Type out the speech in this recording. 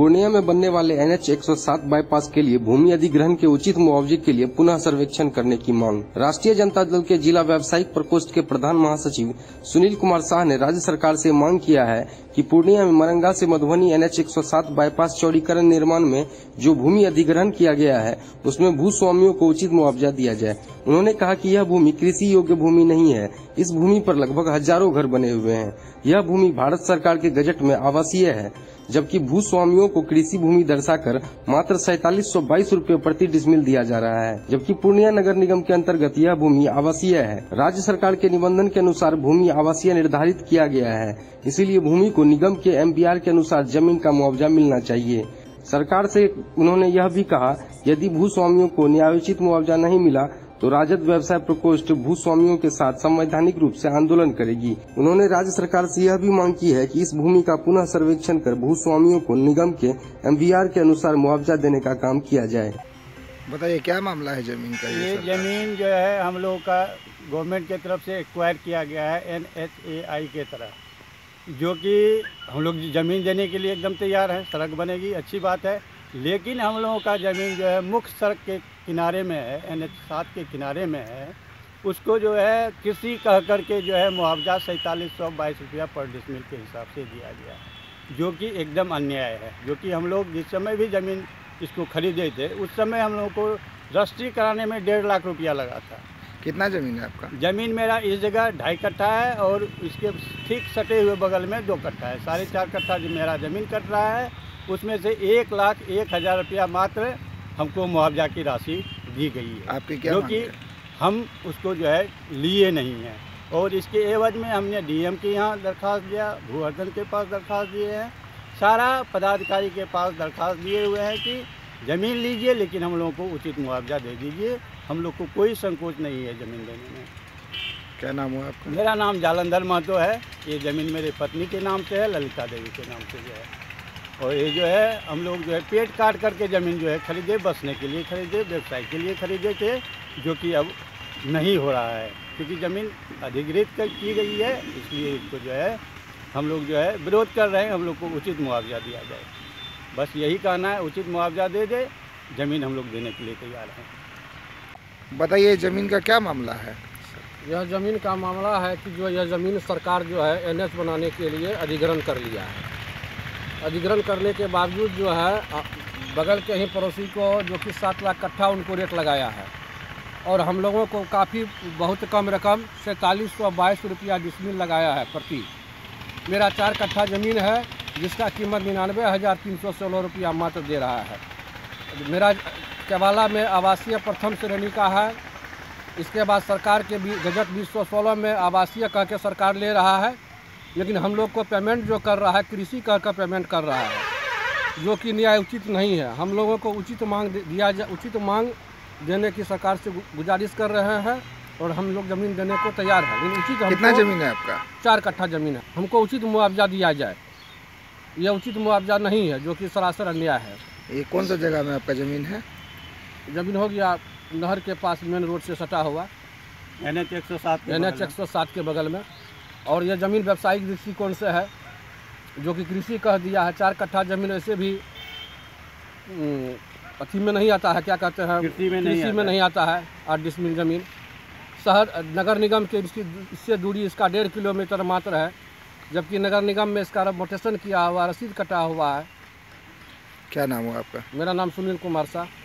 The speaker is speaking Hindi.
पूर्णिया में बनने वाले NH 107 बाईपास के लिए भूमि अधिग्रहण के उचित मुआवजे के लिए पुनः सर्वेक्षण करने की मांग। राष्ट्रीय जनता दल के जिला व्यावसायिक प्रकोष्ठ के प्रधान महासचिव सुनील कुमार शाह ने राज्य सरकार से मांग किया है कि पूर्णिया में मरंगा से मधुबनी NH 107 बाईपास चौड़ीकरण निर्माण में जो भूमि अधिग्रहण किया गया है उसमें भूस्वामियों को उचित मुआवजा दिया जाए। उन्होंने कहा कि यह भूमि कृषि योग्य भूमि नहीं है। इस भूमि पर लगभग हजारों घर बने हुए हैं। यह भूमि भारत सरकार के गजट में आवासीय है, जबकि भूस्वामियों को कृषि भूमि दर्शाकर मात्र 4722 रूपए प्रति डिसमिल दिया जा रहा है, जबकि पूर्णिया नगर निगम के अंतर्गत यह भूमि आवासीय है। राज्य सरकार के निबंधन के अनुसार भूमि आवासीय निर्धारित किया गया है, इसीलिए भूमि को निगम के MBR के अनुसार जमीन का मुआवजा मिलना चाहिए। सरकार से उन्होंने यह भी कहा, यदि भूस्वामियों को न्यायोचित मुआवजा नहीं मिला तो राजद व्यवसाय प्रकोष्ठ भूस्वामियों के साथ संवैधानिक रूप से आंदोलन करेगी। उन्होंने राज्य सरकार से यह भी मांग की है कि इस भूमि का पुनः सर्वेक्षण कर भूस्वामियों को निगम के MBR के अनुसार मुआवजा देने का काम किया जाए। बताइए क्या मामला है जमीन का? ये जमीन जो है हम लोग का गवर्नमेंट की तरफ से एक्वायर किया गया है NHAI के तरह, जो कि हम लोग ज़मीन देने के लिए एकदम तैयार है। सड़क बनेगी, अच्छी बात है, लेकिन हम लोगों का ज़मीन जो है मुख्य सड़क के किनारे में है, NH 7 के किनारे में है। उसको जो है कृषि कह करके जो है मुआवजा 4722 रुपया पर डिसमिल के हिसाब से दिया गया है, जो कि एकदम अन्याय है। जो कि हम लोग जिस समय भी ज़मीन इसको खरीदे थे उस समय हम लोगों को रजिस्ट्री कराने में 1.5 लाख रुपया लगा था। कितना ज़मीन है आपका? ज़मीन मेरा इस जगह 2.5 कट्ठा है और इसके ठीक सटे हुए बगल में 2 कट्ठा है। 4.5 कट्ठा जो मेरा ज़मीन कट रहा है, उसमें से 1,01,000 रुपया मात्र हमको मुआवजा की राशि दी गई है। आपकी क्या जो कि हम उसको जो है लिए नहीं हैं, और इसके एवज में हमने DM के यहाँ दरख्वास्त दिया, भूवर्धन के पास दरख्वास्त दिए हैं, सारा पदाधिकारी के पास दरख्वास्त दिए हुए हैं कि ज़मीन लीजिए लेकिन हम लोगों को उचित मुआवजा दे दीजिए। हम लोग को कोई संकोच नहीं है ज़मीन देने में। क्या नाम हुआ आपका? मेरा नाम जालंधर महतो है। ये ज़मीन मेरे पत्नी के नाम से है, ललिता देवी के नाम से जो है। और ये जो है हम लोग जो है पेट काट करके ज़मीन जो है खरीदे, बसने के लिए खरीदे, व्यवसाय के लिए खरीदे थे, जो कि अब नहीं हो रहा है क्योंकि ज़मीन अधिग्रहित की गई है। इसलिए इसको जो है हम लोग जो है विरोध कर रहे हैं। हम लोग को उचित मुआवजा दिया जाए, बस यही कहना है। उचित मुआवजा दे दे, ज़मीन हम लोग देने के लिए तैयार हैं। बताइए ज़मीन का क्या मामला है? यह ज़मीन का मामला है कि जो यह ज़मीन सरकार जो है NH बनाने के लिए अधिग्रहण कर लिया है। अधिग्रहण करने के बावजूद जो है बगल के ही पड़ोसी को जो कि 7 लाख कट्ठा उनको रेट लगाया है, और हम लोगों को काफ़ी बहुत कम रकम 4722 रुपया डिसमिल लगाया है प्रति। मेरा 4 कट्ठा ज़मीन है जिसका कीमत 99,316 रुपया मात्र दे रहा है। मेरा केवाला में आवासीय प्रथम श्रेणी का है। इसके बाद सरकार के गजट 2016 में आवासीय कह के सरकार ले रहा है, लेकिन हम लोग को पेमेंट जो कर रहा है कृषि कह कर पेमेंट कर रहा है, जो कि न्याय उचित नहीं है। हम लोगों को उचित मांग दिया जाए, उचित मांग देने की सरकार से गुजारिश कर रहे हैं, और हम लोग ज़मीन देने को तैयार है। लेकिन उचित कितना ज़मीन है आपका? 4 कट्ठा ज़मीन है। हमको उचित मुआवजा दिया जाए। यह उचित मुआवजा नहीं है, जो कि सरासर अन्याय है। ये कौन सा जगह में आपका ज़मीन है? ज़मीन हो गया नहर के पास, मेन रोड से सटा हुआ NH 107 के बगल में। और यह ज़मीन व्यावसायिक दृष्टिकोण से है, जो कि कृषि कह दिया है। 4 कट्ठा ज़मीन ऐसे भी अथी में नहीं आता है, क्या कहते हैं, कृषि में नहीं आता है। 8 डिसमिल ज़मीन शहर नगर निगम के इससे दूरी इसका 1.5 किलोमीटर मात्र है, जबकि नगर निगम में इसका मोटेशन किया हुआ, रसीद कटा हुआ है। क्या नाम हुआ आपका? मेरा नाम सुनील कुमार शाह।